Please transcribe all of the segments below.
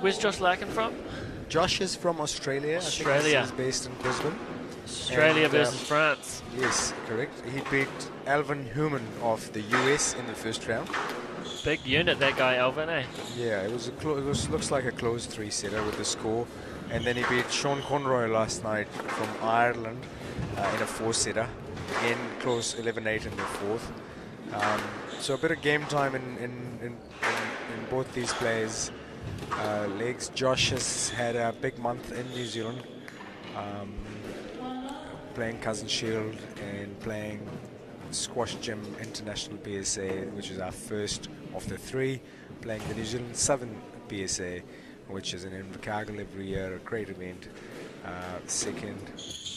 Where's Josh Larkin from? Josh is from Australia. Australia. I think he's based in Brisbane. Australia versus France. Yes, correct. He beat Alvin Human of the US in the first round. Big unit, that guy, Alvin, eh? Yeah, it was looks like a close 3-setter with the score. And then he beat Sean Conroy last night from Ireland in a 4-setter. Again, close 11-8 in the fourth. So a bit of game time in both these players' legs. Josh has had a big month in New Zealand, playing Cousin Shield and playing Squash Gym International PSA, which is our first of the 3, playing the New Zealand Southern PSA, which is in Invercargill every year, a great event, second,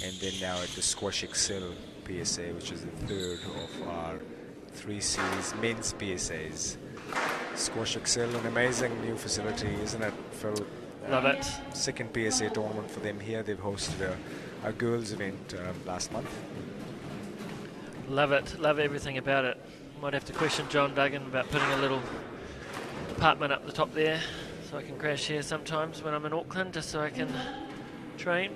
and then now at the Squash Excel PSA, which is the third of our 3 series men's PSAs. Squash Excel, an amazing new facility, isn't it, Phil? Love it. Second PSA tournament for them here. They've hosted a girls event last month. Love it. Love everything about it. Might have to question John Duggan about putting a little apartment up the top there, so I can crash here sometimes when I'm in Auckland, just so I can train.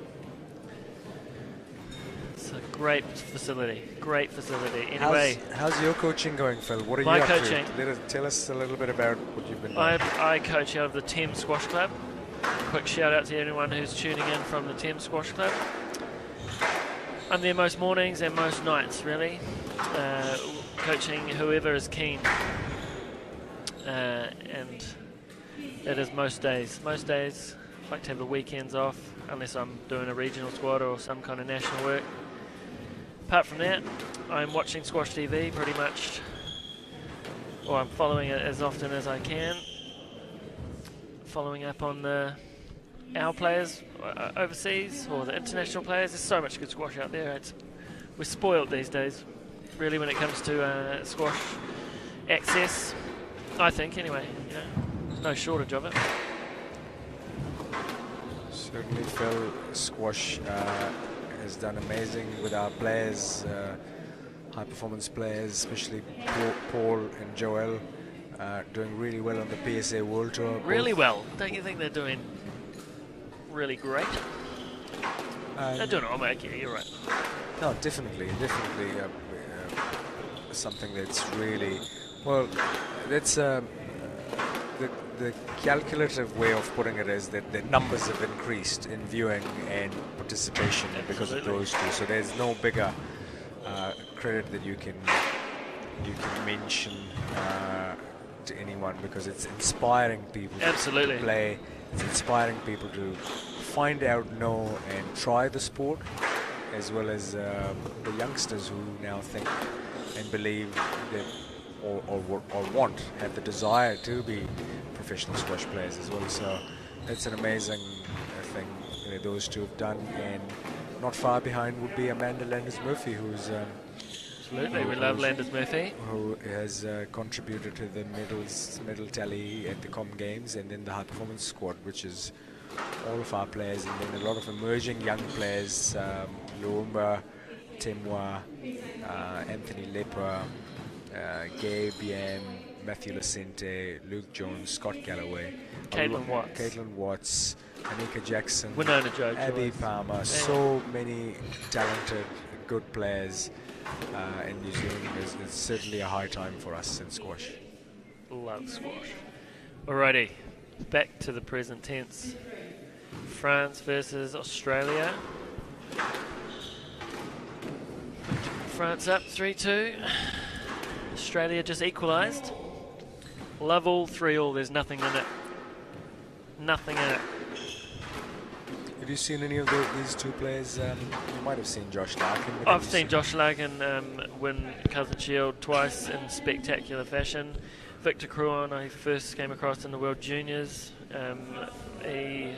It's a great facility. Great facility. Anyway, how's your coaching going, Phil? What are my you up coaching, to? Tell us a little bit about what you've been doing. I coach out of the Thames Squash Club. Quick shout out to anyone who's tuning in from the Thames Squash Club. I'm there most mornings and most nights, really, coaching whoever is keen, and it is most days. Most days, I like to have the weekends off, unless I'm doing a regional squad or some kind of national work. Apart from that, I'm watching Squash TV pretty much, or I'm following it as often as I can, following up on our players overseas or the international players. There's so much good squash out there. We're spoiled these days, really, when it comes to squash access, I think, anyway. You know, there's no shortage of it. Certainly, Phil, squash has done amazing with our players, high performance players, especially Paul and Joel, doing really well on the PSA World Tour. Really well. Don't you think they're doing really great? They're doing it. Okay, you're right. No, definitely something that's really well. That's the calculative way of putting it is that the numbers have increased in viewing and participation because of those two. So there's no bigger credit that you can mention to anyone, because it's inspiring people Absolutely. to play. It's inspiring people to find out, know, and try the sport, as well as the youngsters who now think and believe that, or have the desire to be professional squash players as well. So that's an amazing thing those two have done, and not far behind would be Amanda Landers-Murphy, who's Absolutely, we love Landers-Murphy, who has contributed to the medal tally at the Com Games, and then the high performance squad, which is all of our players, and then a lot of emerging young players, Luumba, Temwa, Anthony Lepper, Gabe Yam, Matthew Lacente, Luke Jones, Scott Galloway, Caitlin Watts, Anika Jackson, Winona Joe, Abby Palmer, so many talented, good players in New Zealand. It's certainly a high time for us in squash. Love squash. Alrighty, back to the present tense. France versus Australia. France up 3-2. Australia just equalised. Love all, 3-3. There's nothing in it. Nothing in it. Have you seen any of these two players? You might have seen Josh Larkin. I've seen Josh Larkin win Cousin Shield twice in spectacular fashion. Victor Crouin, I first came across in the World Juniors. In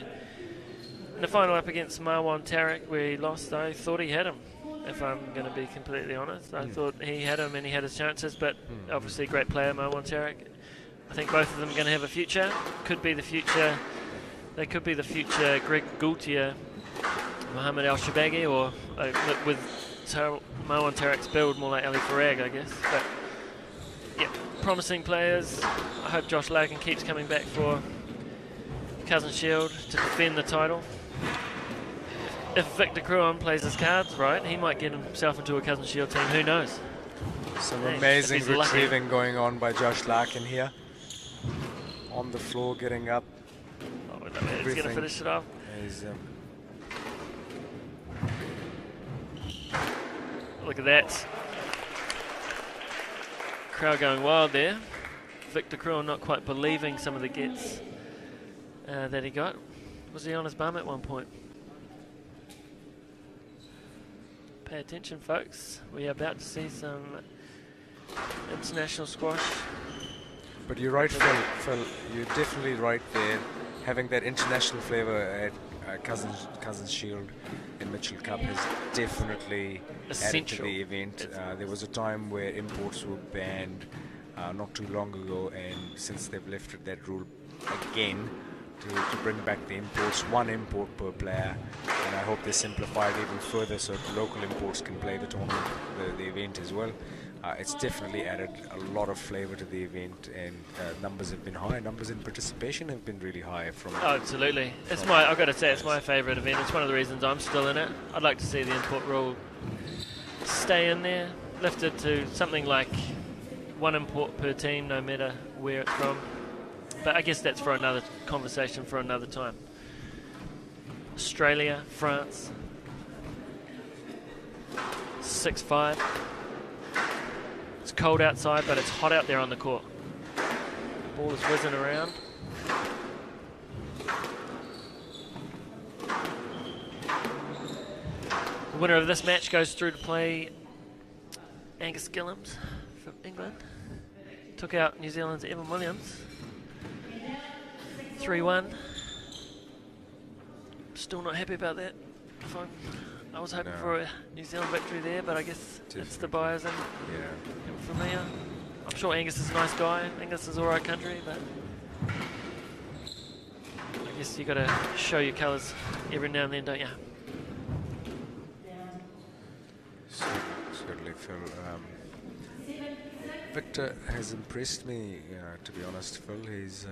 the final up against Marwan Tarek, where he lost, I thought he had him, if I'm going to be completely honest. I thought he had him and he had his chances, but obviously a great player, Marwan Tarek. I think both of them are going to have a future. Could be the future. They could be the future Greg Gaultier, Mohamed El Shabaghi, or with Marwan Tarek's build, more like Ali Farag, I guess. But yeah, promising players. I hope Josh Larkin keeps coming back for Cousin Shield to defend the title. If Victor Crouin plays his cards right, he might get himself into a Cousin Shield team. Who knows? Some Hey, amazing if he's lucky. retrieving going on by Josh Larkin here. On the floor, getting up. Oh, he's going to finish it off. He's, Look at that. Crowd going wild there. Victor Crouin not quite believing some of the gets that he got. Was he on his bum at one point? Pay attention, folks. We are about to see some international squash. But you're right, Phil. You're definitely right there. Having that international flavour at Cousin Shield and Mitchell Cup has definitely added to the event. There was a time where imports were banned not too long ago, and since they've lifted that rule again to bring back the imports, 1 import per player, and I hope they simplify it even further so local imports can play the tournament, the event as well. It's definitely added a lot of flavour to the event, and numbers have been high. Numbers in participation have been really high. Oh, absolutely. I've got to say, it's my favourite event. It's one of the reasons I'm still in it. I'd like to see the import rule stay in there, lifted to something like 1 import per team, no matter where it's from. But I guess that's for another conversation for another time. Australia, France, 6-5. It's cold outside, but it's hot out there on the court. The ball is whizzing around. The winner of this match goes through to play Angus Gillams from England. Took out New Zealand's Evan Williams. 3-1. Still not happy about that. I was hoping for a New Zealand victory there, but I guess it's the buyers and familiar. I'm sure Angus is a nice guy. Angus is alright country, but I guess you got to show your colours every now and then, don't you? Certainly, Phil. Victor has impressed me, to be honest, Phil. He's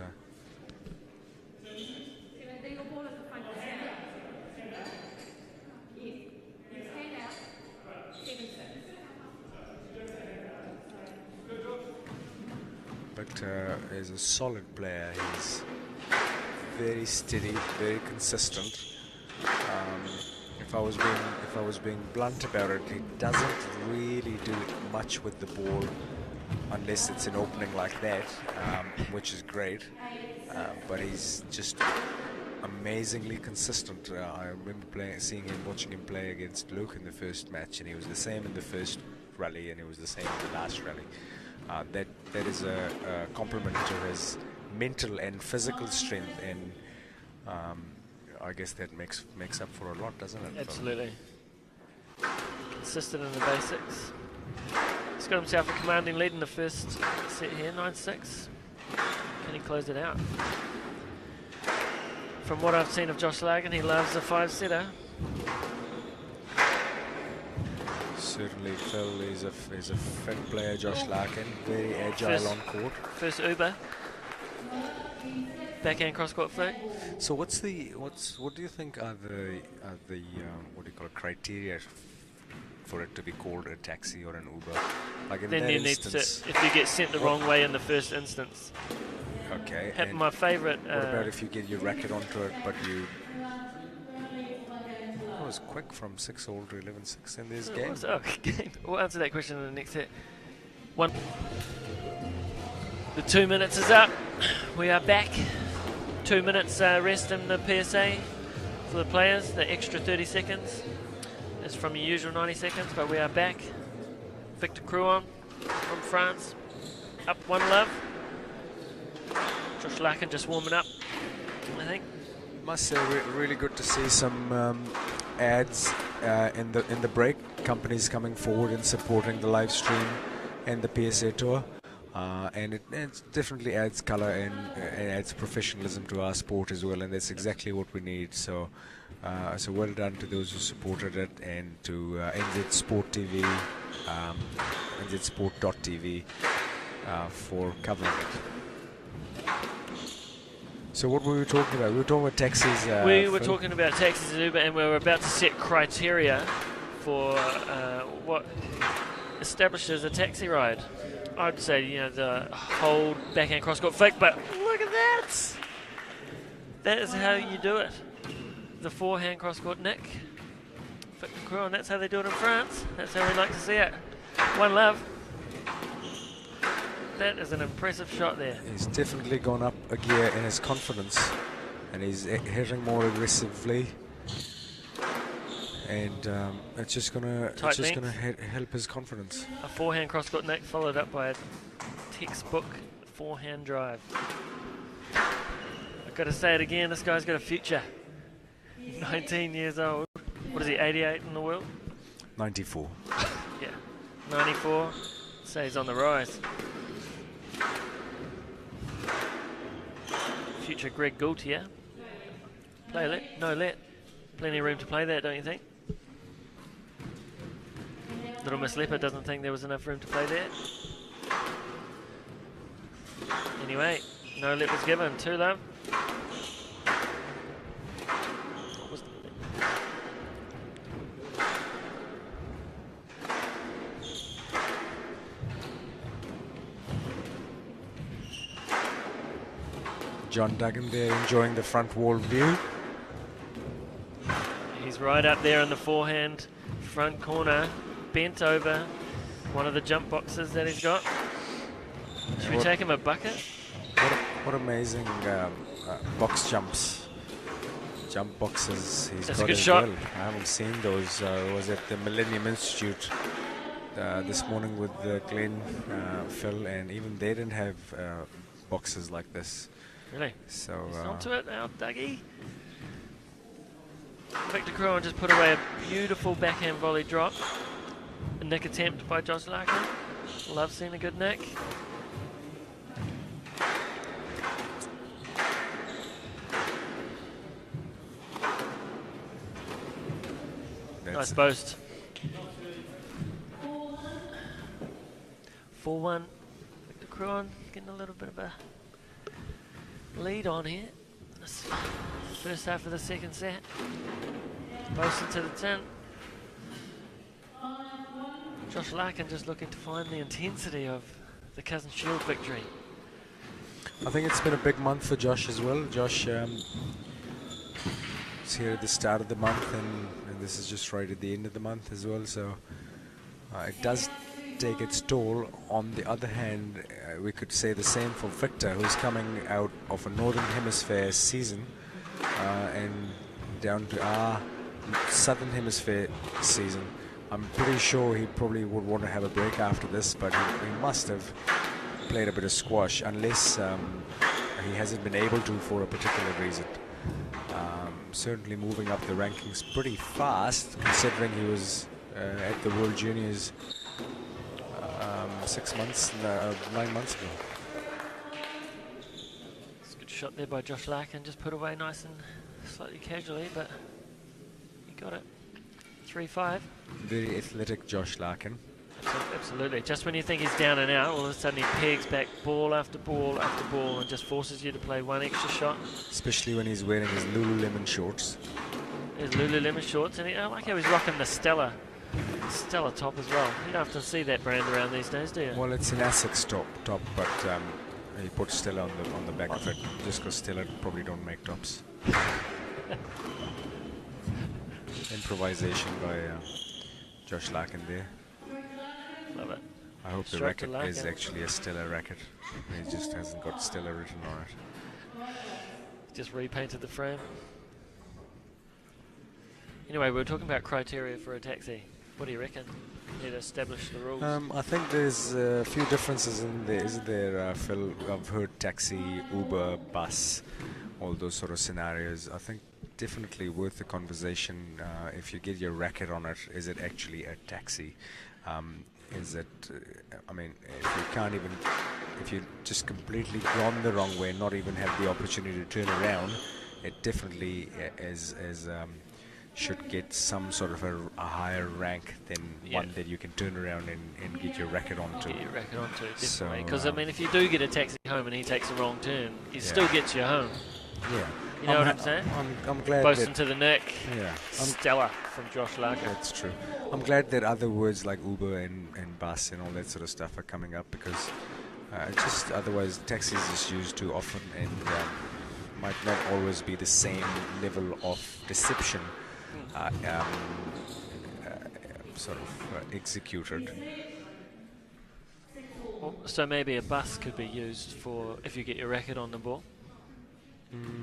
Victor is a solid player. He's very steady, very consistent. If I was being blunt about it, he doesn't really do much with the ball unless it's an opening like that, which is great. But he's just amazingly consistent. I remember watching him play against Luke in the first match, and he was the same in the first rally, and he was the same in the last rally. That is a compliment to his mental and physical strength, and I guess that makes up for a lot, doesn't it? Absolutely. Consistent in the basics. He's got himself a commanding lead in the first set here, 9-6. Can he close it out? From what I've seen of Josh Larkin, he loves a 5-setter. Certainly, Phil is a fit player, Josh Larkin, very agile on court. First Uber. Backhand cross-court flick. So what do you think are the what do you call it, criteria for it to be called a taxi or an Uber? Like in then that you instance, need to, if you get sent the wrong way in the first instance. Okay. My favourite. What about if you get your racket onto it, but you? That was quick from 6-all to 11-6 in this game. Game. We'll answer that question in the next set. The 2 minutes is up. We are back. 2 minutes rest in the PSA for the players. The extra 30 seconds is from your usual 90 seconds, but we are back. Victor Crouin from France, up 1-love. Josh Larkin just warming up, I think. Must say, really good to see some ads in the break. Companies coming forward and supporting the live stream and the PSA tour. And it definitely adds colour and adds professionalism to our sport as well, and that's exactly what we need. So well done to those who supported it, and to NZ Sport TV, NZsport.tv for covering it. So what were we talking about? We were talking about taxis. We were talking about taxis and Uber, and we were about to set criteria for what establishes a taxi ride. I'd say, you know, the hold, backhand cross-court flick, but look at that! That is how you do it. The forehand cross-court nick. Victor Crouin, that's how they do it in France. That's how we like to see it. One love. That is an impressive shot there. He's definitely gone up a gear in his confidence, and he's hitting more aggressively. And it's just gonna help his confidence. A forehand cross-court nick followed up by a textbook forehand drive. I've got to say it again, this guy's got a future. 19 years old. What is he, 88 in the world? 94. Yeah, 94. So he's on the rise. Future Greg Gaultier. Play let, no let. Plenty of room to play that, don't you think? Little Miss Leopard doesn't think there was enough room to play there. Anyway, no let was given. 2 love. John Duggan there enjoying the front wall view. He's right up there in the forehand front corner, bent over one of the jump boxes that he's got. Should we take him a bucket? What amazing box jumps. Jump boxes he's That's got a good as shot. well. I haven't seen those. Was at the Millennium Institute this morning with Glenn, Phil, and even they didn't have boxes like this. Really? So he's onto it now, Dougie. Victor Crouin just put away a beautiful backhand volley drop. A nick attempt by Josh Larkin. Love seeing a good nick. Nice boast. 4-1. Victor Crouin getting a little bit of a lead on here. This first half of the second set. Boasting to the tin. Josh Larkin just looking to find the intensity of the Cousin Shield victory. I think it's been a big month for Josh as well. Josh is here at the start of the month, and this is just right at the end of the month as well. So it does take its toll. On the other hand, we could say the same for Victor, who's coming out of a Northern Hemisphere season and down to our Southern Hemisphere season. I'm pretty sure he probably would want to have a break after this, but he must have played a bit of squash, unless he hasn't been able to for a particular reason. Certainly moving up the rankings pretty fast, considering he was at the World Juniors 9 months ago. It's a good shot there by Josh Larkin, just put away nice and slightly casually, but he got it. 3-5. Very athletic Josh Larkin. Absolutely. Just when you think he's down and out, all of a sudden he pegs back ball after ball after ball and just forces you to play one extra shot. Especially when he's wearing his Lululemon shorts. His Lululemon shorts, and I like how he's rocking the Stella top as well. You don't often see that brand around these days, do you? Well, it's an Essex top, but he put Stella on the back of it, just because Stella probably don't make tops. Improvisation by Josh Larkin there. Love it. I hope the racket is actually a Stella racket. He just hasn't got Stella written on it. Just repainted the frame. Anyway, we were talking about criteria for a taxi. What do you reckon? Need to establish the rules. I think there's a few differences in there, isn't there, Phil? I've heard taxi, Uber, bus, all those sort of scenarios. I think definitely worth the conversation. If you get your racket on it, is it actually a taxi? Is it, I mean, if you just completely gone the wrong way, not even have the opportunity to turn around, it definitely should get some sort of a higher rank than one that you can turn around and get your racket onto. Get your racket onto, definitely. Because, I mean, if you do get a taxi home and he takes a wrong turn, he still gets you home. Yeah. You know what I'm saying? I'm glad Boasting that, to the neck. yeah, Stellar from Josh Larkin. that's true. I'm glad that other words like Uber and bus and all that sort of stuff are coming up, because just otherwise taxi is just used too often and might not always be the same level of deception sort of executed. So maybe a bus could be used for if you get your racket on the ball.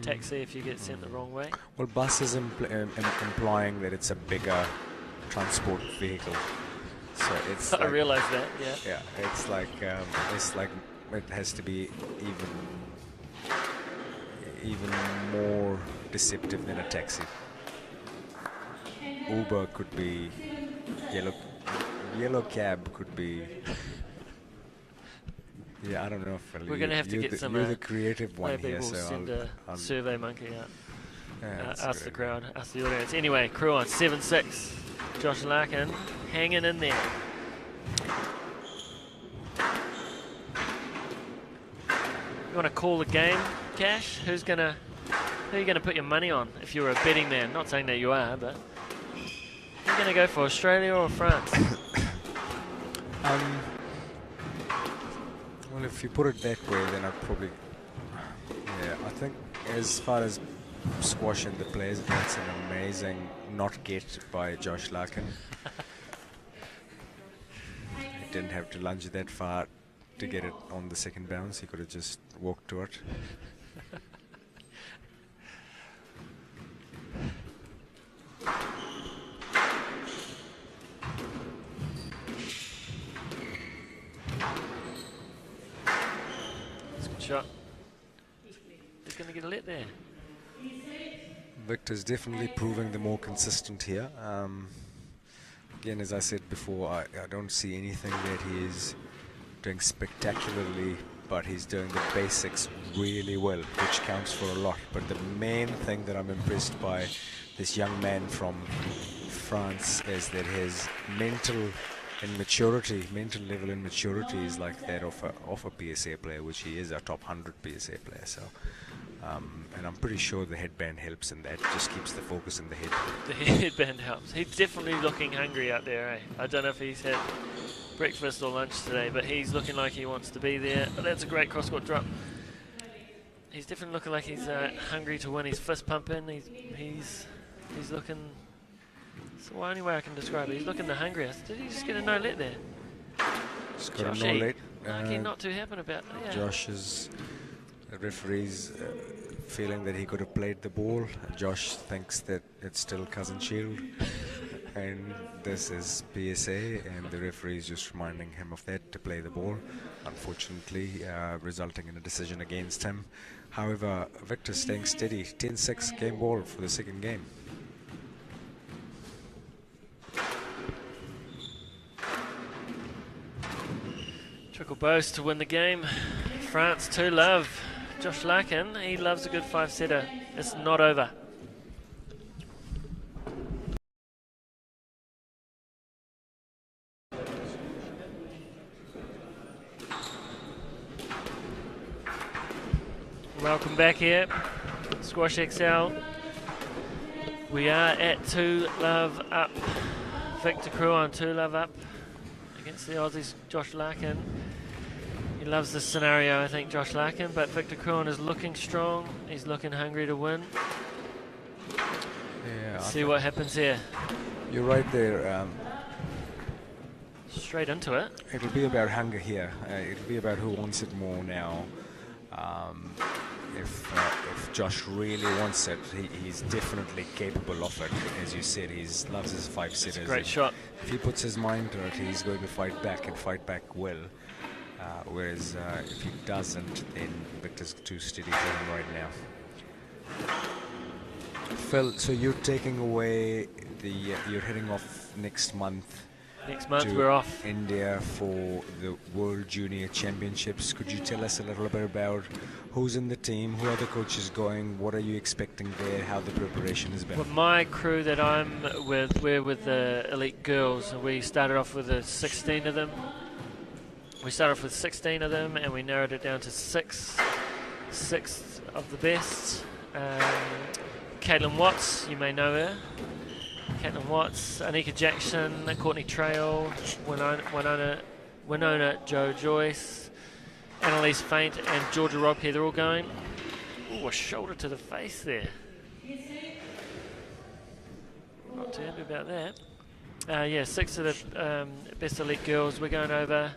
Taxi if you get sent the wrong way. Well, bus is implying that it's a bigger transport vehicle. So it's I realise that, yeah. Yeah, it's like it has to be even more deceptive than a taxi. Uber could be yellow cab could be. Yeah, I don't know if we're going to have to get some. You're the creative one maybe here, we'll so send I'll a survey monkey out. Yeah, ask the crowd, ask the audience. Anyway, Crouin 7-6. Josh Larkin hanging in there. You want to call the game, Cash? Who are you gonna put your money on if you were a betting man? Not saying that you are, but you're gonna go for Australia or France? Well, if you put it that way, then I'd probably. Yeah, I think as far as squash and the players, that's an amazing not get by Josh Larkin. He didn't have to lunge that far to get it on the second bounce. He could have just walked to it. That's a good shot. He's going to get a let there. Victor's definitely proving the more consistent here. Again, as I said before, I don't see anything that he is doing spectacularly, but he's doing the basics really well, which counts for a lot. But the main thing that I'm impressed by this young man from France is that his mental level in maturity is like that of a PSA player, which he is a top 100 PSA player. So, and I'm pretty sure the headband helps, and that just keeps the focus in the head. The headband helps. He's definitely looking hungry out there, eh? I don't know if he's had breakfast or lunch today, but he's looking like he wants to be there. Oh, that's a great cross-court drop. He's definitely looking like he's hungry to win. He's fist pumping. He's looking. It's the only way I can describe it. He's looking the hungriest. Did he just get a no let there? Just got a no let. Larkin not too happy about that. Yeah. Josh is. The referee's feeling that he could have played the ball. Josh thinks that it's still Cousin Shield. And this is PSA, and the referee is just reminding him of that to play the ball, unfortunately resulting in a decision against him. However, Victor staying steady, 10-6 game ball for the second game. Trickle boast to win the game. France 2-love. Josh Larkin, he loves a good 5-setter. It's not over. Welcome back here, Squash XL. We are at 2-love up. Victor Crouin 2-love up against the Aussies, Josh Larkin. He loves this scenario, I think, Josh Larkin, but Victor Crouin is looking strong. He's looking hungry to win. Yeah, see what happens here. You're right there. Straight into it. It'll be about hunger here. It'll be about who wants it more now. If Josh really wants it, he's definitely capable of it. As you said, he loves his 5-setters. Great shot. If he puts his mind to it, he's going to fight back and fight back well. Whereas if he doesn't, then Victor's too steady for him right now. Phil, so you're taking away you're heading off next month. Next month we're off India for the World Junior Championships. Could you tell us a little bit about who's in the team, who are the coaches going, what are you expecting there, how the preparation has been? Well, my crew that I'm with, we're with the elite girls. We started off with 16 of them. We started off with 16 of them, and we narrowed it down to six of the best. Caitlin Watts, you may know her. Caitlin Watts, Anika Jackson, Courtney Trail, Winona Joe Joyce, Annalise Faint, and Georgia Robke. They're all going. Ooh, a shoulder to the face there. Not too happy about that. Yeah, 6 of the best elite girls. We're going over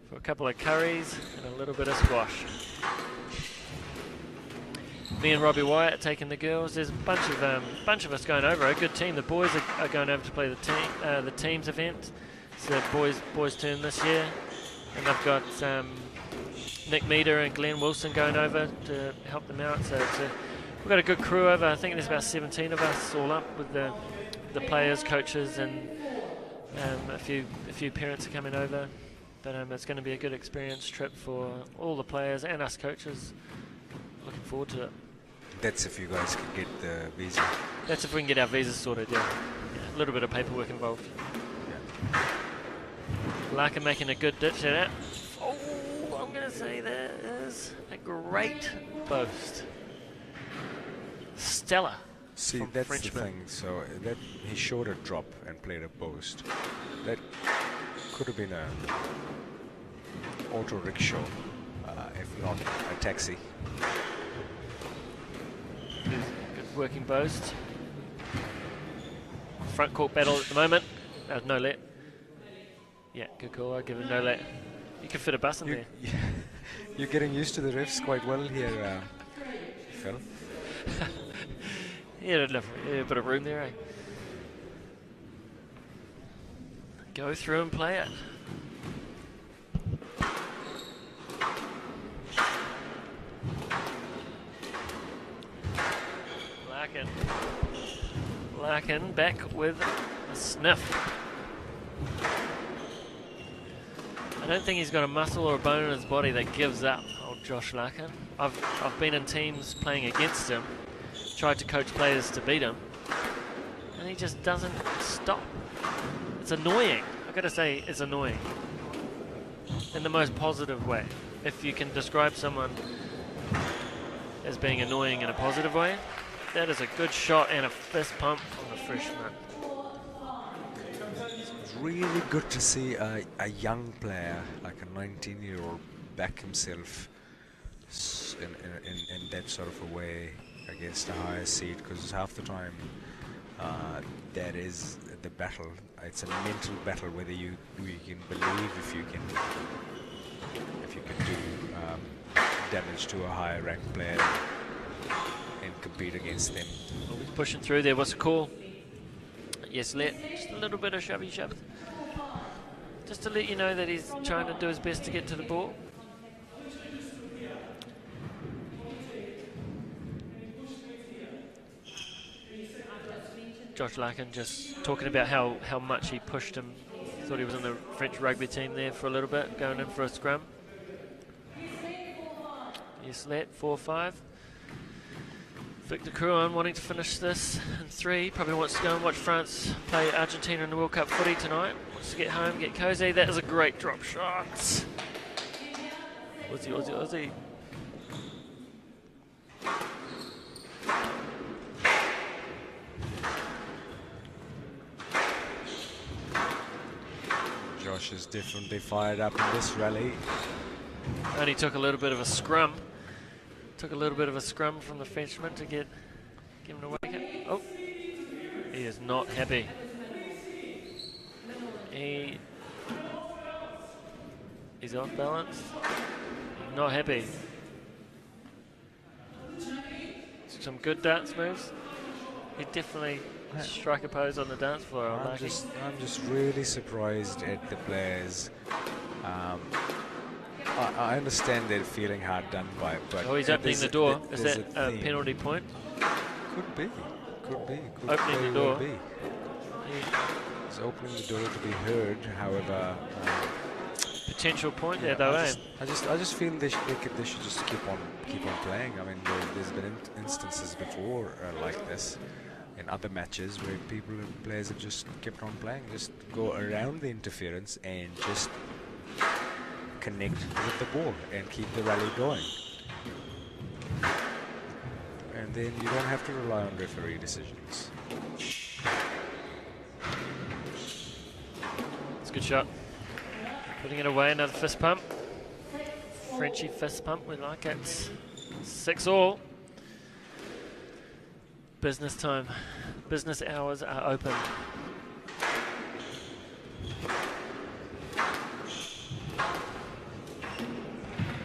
for a couple of curries and a little bit of squash. Me and Robbie Wyatt taking the girls. There's a bunch of us going over. A good team. The boys are going over to play the teams event. It's the boys' turn this year, and they've got Nick Meader and Glenn Wilson going over to help them out. So we've got a good crew over. I think there's about 17 of us all up with the players, coaches, and a few parents are coming over. But it's going to be a good experience trip for all the players and us coaches. Looking forward to it. That's if you guys can get the visa. That's if we can get our visas sorted, yeah. A little bit of paperwork involved. Yeah. Larkin making a good ditch at it. Oh, I'm going to say that is a great boast. Stellar. See, that's Frenchman. The thing. So that he showed a drop and played a boast. That could have been a auto rickshaw, if not a taxi. Good working boast. Front court battle at the moment. No let. Yeah, good call. I'll give it no let. You can fit a bus in there. You're getting used to the refs quite well here, Phil. Yeah, a bit of room there, eh? Go through and play it. Larkin back with a sniff. I don't think he's got a muscle or a bone in his body that gives up, old Josh Larkin. I've been in teams playing against him, tried to coach players to beat him, and he just doesn't stop. It's annoying. I've got to say, it's annoying. In the most positive way. If you can describe someone as being annoying in a positive way, that is a good shot and a fist pump from the freshman. It's really good to see a young player, like a 19-year-old, back himself in that sort of a way against a higher seed, because half the time that is the battle. It's a mental battle whether you can believe if you can do damage to a higher ranked player and compete against them. Well, he's pushing through there. What's the call? Yes, just a little bit of shovey shove. Just to let you know that he's trying to do his best to get to the ball. Josh Larkin just talking about how much he pushed him. Thought he was in the French rugby team there for a little bit, going in for a scrum. Yes, 4-5. Victor Crouin wanting to finish this in 3. Probably wants to go and watch France play Argentina in the World Cup footy tonight. Wants to get home, get cozy. That is a great drop shot. Aussie. Josh is definitely fired up in this rally. Only took a little bit of a scrum. Took a little bit of a scrum from the Frenchman to give him a wake up. Oh, he is not happy. He's off balance. Not happy. Some good dance moves. He definitely strike a pose on the dance floor. I'm just really surprised at the players. I understand they're feeling hard done by, but he's opening the door. Is that a penalty point? Could be. Opening the door. He's opening the door to be heard. However, potential point there, though. I just feel they should just keep on playing. I mean, there's been instances before like this in other matches where players have just kept on playing. Just go around the interference and just connect with the ball and keep the rally going. and then you don't have to rely on referee decisions. It's a good shot. Putting it away, another fist pump. Frenchy fist pump, we like it. 6-all. Business time. Business hours are open.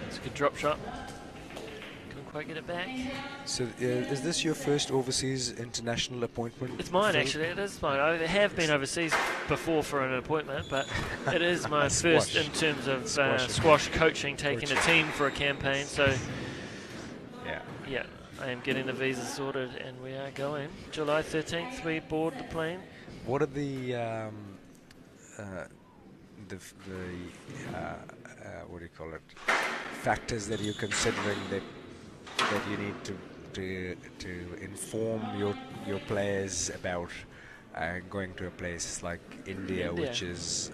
It's a good drop shot. Couldn't quite get it back. So is this your first overseas international appointment? It's mine, actually. It is mine. I have been overseas before for an appointment, but it is my first in terms of squash coaching, taking a team for a campaign. So, yeah, I am getting the visa sorted, and we are going. July 13th, we board the plane. What are the what do you call it? Factors that you're considering that you need to inform your players about going to a place like India. which is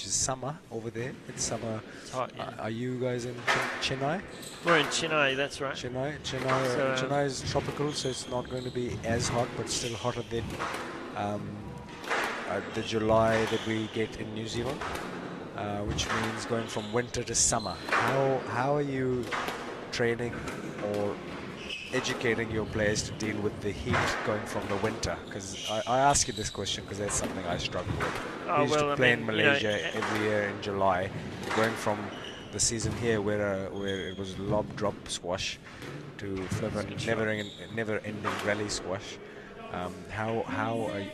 summer over there. It's summer. It's hot, yeah. Are you guys in Chennai? We're in Chennai, that's right. Chennai is tropical, so it's not going to be as hot, but still hotter than the July that we get in New Zealand, which means going from winter to summer. How are you training or educating your players to deal with the heat going from the winter? Because I ask you this question because that's something I struggle with. We used to play in Malaysia every year in July, going from the season here where it was lob drop squash to never-ending rally squash. How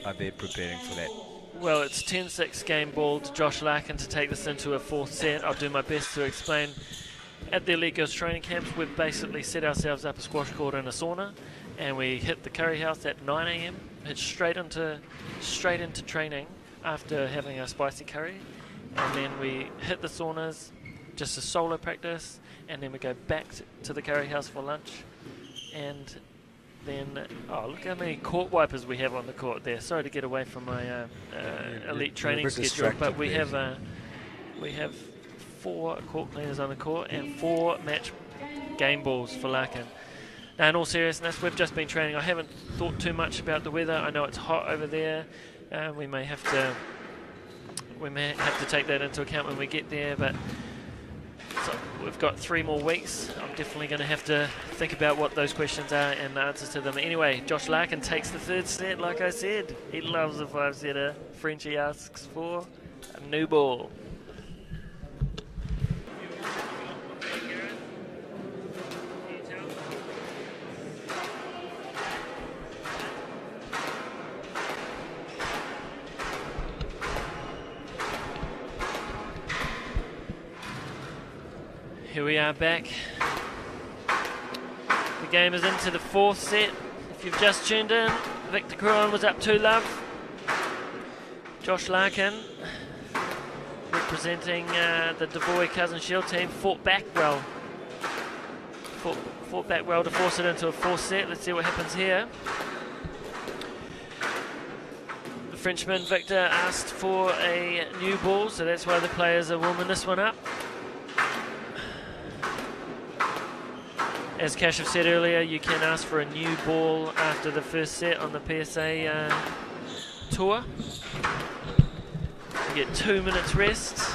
are they preparing for that? Well, it's 10-6 game ball to Josh Larkin to take this into a fourth set. I'll do my best to explain. At the Elite Girls training camps, we've basically set ourselves up a squash court and a sauna, and we hit the curry house at 9 a.m. Hit straight into training after having a spicy curry, and then we hit the saunas, just a solo practice, and then we go back to the curry house for lunch, and then look how many court wipers we have on the court there. Sorry to get away from my elite training schedule, but we have 4 court cleaners on the court and 4 match game balls for Larkin. Now, in all seriousness, we've just been training. I haven't thought too much about the weather. I know it's hot over there. We may have to take that into account when we get there, but so we've got 3 more weeks. I'm definitely going to have to think about what those questions are and the answers to them. Anyway, Josh Larkin takes the 3rd set, like I said. He loves a 5-setter. Frenchie asks for a new ball. Here we are back. The game is into the 4th set. If you've just tuned in, Victor Crouin was up 2-love. Josh Larkin, representing the Devoy Cousin Shield team, fought back well. Fought back well to force it into a 4th set. Let's see what happens here. The Frenchman Victor asked for a new ball, so that's why the players are warming this one up. As Cash have said earlier, you can ask for a new ball after the 1st set on the PSA tour. You get 2 minutes rest.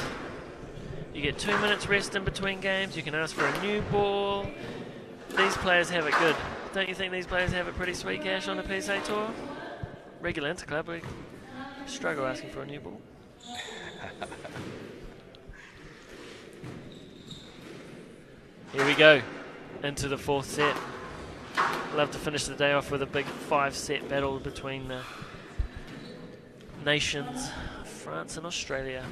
You get 2 minutes rest in between games. You can ask for a new ball. These players have it good. Don't you think these players have it pretty sweet, Cash, on the PSA tour? Regular interclub, we struggle asking for a new ball. Here we go. Into the 4th set. Love to finish the day off with a big 5-set battle between the nations, France and Australia.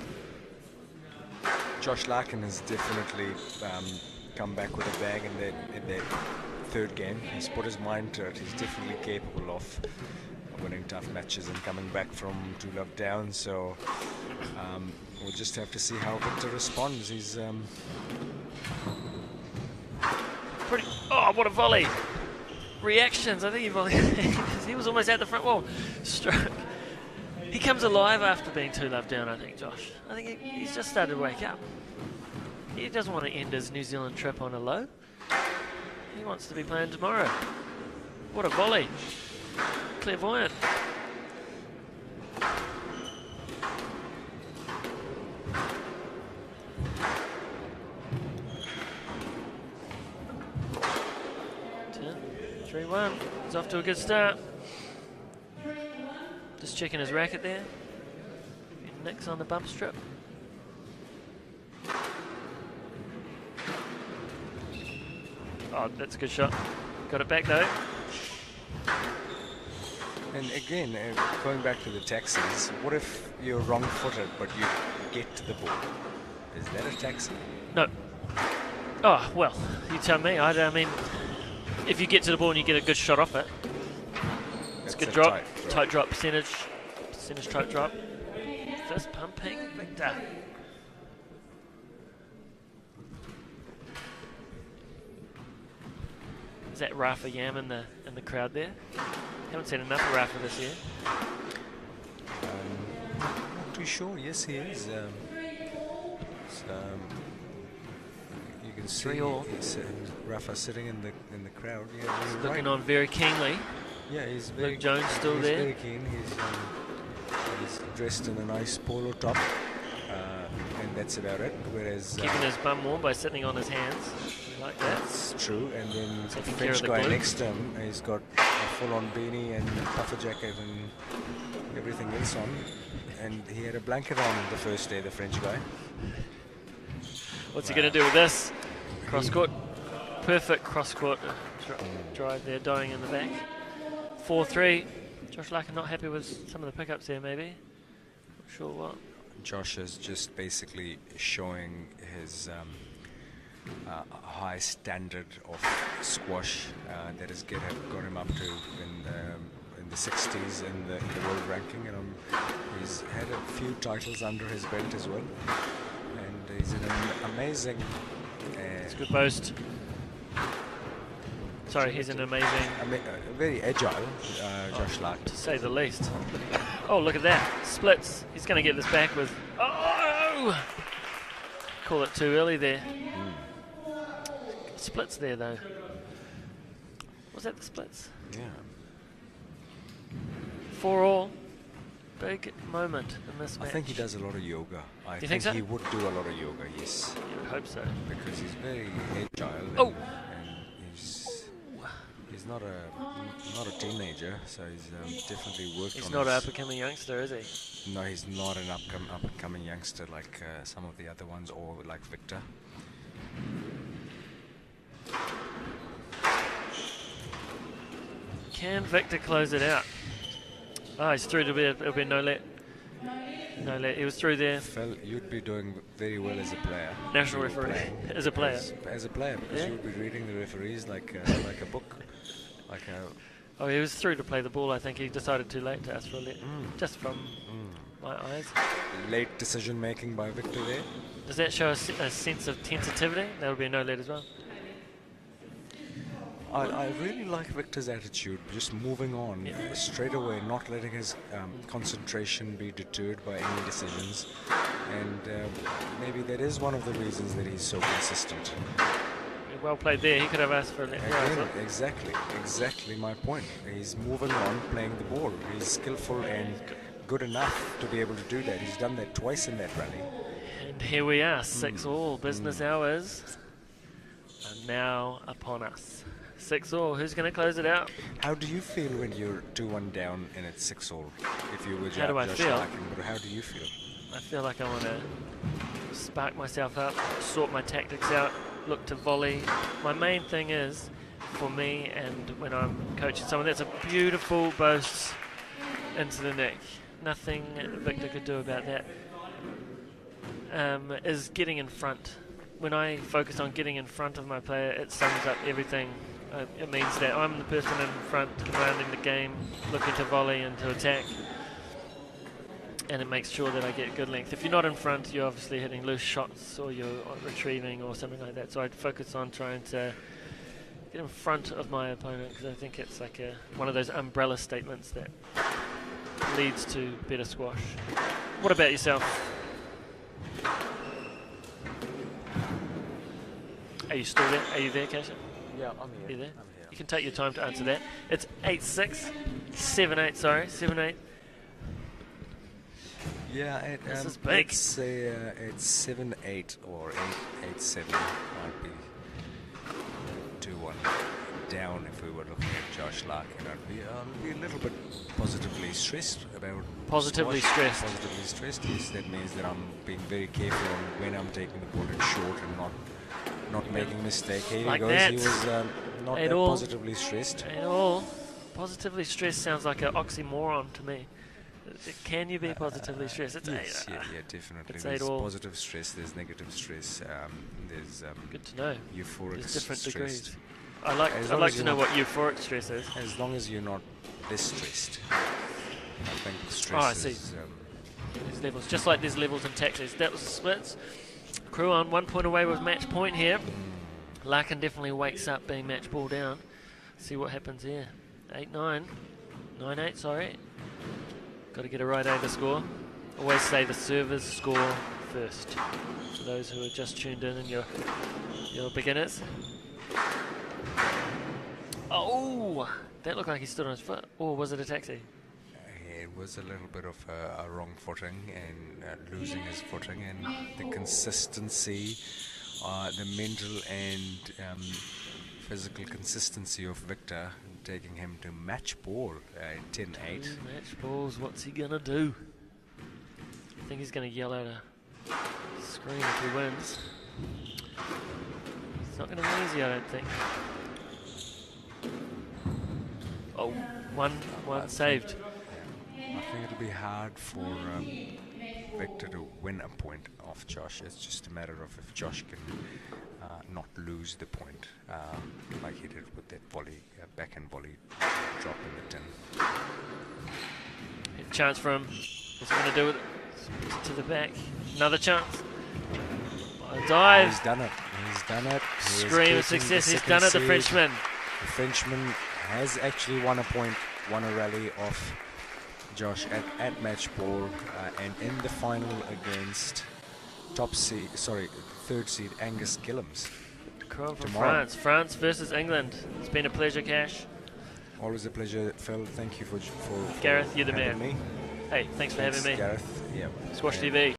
Josh Larkin has definitely come back with a bang in that 3rd game. He's put his mind to it. He's definitely capable of winning tough matches and coming back from 2-love down. So we'll just have to see how Victor responds. He's oh, what a volley. Reactions. I think he volleyed. He was almost at the front wall. Stroke. He comes alive after being 2-love down, I think, Josh. I think he's just started to wake up. He doesn't want to end his New Zealand trip on a low. He wants to be playing tomorrow. What a volley. Clairvoyant. Ten, 3-1. He's off to a good start. Just checking his racket there. Nicks on the bump strip. Oh, that's a good shot. Got it back though. And again, going back to the taxis, what if you're wrong-footed but you get to the ball? Is that a taxi? No. Oh, well, you tell me. I mean, if you get to the ball and you get a good shot off it, it's a good drop. Tight drop, percentage tight drop. Fist pumping, Victor. Is that Rafa Yam in the crowd there? Haven't seen enough of Rafa this year. Not too sure. Yes, he is. You can see Rafa sitting in the crowd. Yeah, he's looking on very keenly. Yeah, he's very. Luke Jones still he's there. Very keen. He's dressed in a nice polo top, and that's about it. Whereas keeping his bum warm by sitting on his hands. Like that. That's true. And then the Taking French care of guy the next to him, he's got a full-on beanie and puffer jacket and everything else on. And he had a blanket on the first day, the French guy. What's he going to do with this? Cross-court. Perfect cross-court drive there, dying in the back. 4-3. Josh Larkin not happy with some of the pickups there, maybe. Not sure what. Josh is just basically showing his high standard of squash that has got him up to in the 60s in the world ranking, and he's had a few titles under his belt as well, and he's an amazing. It's a good boast. Sorry, he's an amazing, very agile Josh Larkin, to say the least. Oh, look at that splits. He's going to get this back with. Oh, call it too early there. Splits there though. Was that the splits? Yeah. 4-all. Big moment in this match. I think he does a lot of yoga. I think so? he would do a lot of yoga, yes. You would hope so. Because he's very agile. Oh. And he's not a teenager, so he's definitely worked on. He's not an up-and-coming youngster, is he? No, he's not an up-and-coming youngster like some of the other ones, or like Victor. Can Victor close it out? Oh, he's through to be. It'll be no let. No let. He was through there. Phil, you'd be doing very well as a player. National referee. As a player. As a player, because yeah. you would be reading the referees like a book. Oh, he was through to play the ball. I think he decided too late to ask for a let. Just from my eyes. Late decision making by Victor there. Does that show a sense of tentativity? That would be a no let as well. I really like Victor's attitude, just moving on straight away, not letting his concentration be deterred by any decisions. And maybe that is one of the reasons that he's so consistent. Well played there. He could have asked for a let. Exactly my point. He's moving on, playing the ball. He's skillful and good enough to be able to do that. He's done that twice in that rally. And here we are, 6-all. Business hours are now upon us. 6-all. Who's going to close it out? How do you feel when you're 2-1 down and it's 6-all? If you were How do I Josh feel? Larkin, but how do you feel? I feel like I want to spark myself up, sort my tactics out, look to volley. My main thing is, for me, and when I'm coaching someone, that's a beautiful boast into the neck. Nothing Victor could do about that. Is getting in front. When I focus on getting in front of my player, it sums up everything. It means that I'm the person in front, commanding the game, looking to volley and to attack, and it makes sure that I get good length. If you're not in front, you're obviously hitting loose shots, or you're retrieving, or something like that. So I'd focus on trying to get in front of my opponent, because I think it's like one of those umbrella statements that leads to better squash. What about yourself? Are you still there? Are you there, Kasha? Yeah, I'm here. Are you there? I'm here. You can take your time to answer that. It's 8-6, 7-8. Sorry, 7-8. Yeah, This is big. Let's say it's 7-8 or 8-7. Might be 2-1 down if we were looking at Josh Larkin. I'd be a little bit positively stressed about. Positively stressed. Positively stressed. Yes, that means that I'm being very careful on when I'm taking the ball in short and not making a mistake. Here Like he goes. that. He was not At that all. positively stressed. At all. Positively stressed sounds like an oxymoron to me. Can you be positively stressed? It's Yes, 8. yeah, definitely. It's There's 8 all. positive stress, there's negative stress, there's Good to know. euphoric There's different stress. degrees. I'd like As to long as know you're what euphoric stress is. As long as you're not less stressed. I think Oh, I stress see. is... There's levels, just like there's levels in taxis. That was the splits. Crouin 1 point away with match point here. Larkin definitely wakes up being match ball down. See what happens here. 8-9. 9-8, sorry. Got to get a right over score. Always say the servers score first. For those who are just tuned in and you're beginners. Oh! That looked like he stood on his foot. Or was it a taxi? It was a little bit of a wrong footing and losing his footing, and the consistency, the mental and physical consistency of Victor taking him to match ball 10-8. Match balls, what's he gonna do? I think he's gonna yell out a scream if he wins. It's not gonna be easy, I don't think. Oh, one saved. I think it'll be hard for Victor to win a point off Josh. It's just a matter of if Josh can not lose the point like he did with that volley, backhand volley drop in the tin. Chance for him. What's he going to do with it? To the back. Another chance. A dive. He's done it. He's done it. Scream of success. He's done it, the Frenchman. The Frenchman has actually won a point, won a rally off Josh at match ball and in the final against third seed Angus Gillums. From France. France versus England. It's been a pleasure, Cash. Always a pleasure, Phil. Thank you for Gareth, you're the man. me. Hey, thanks for having me. Gareth. Yeah. Squash TV.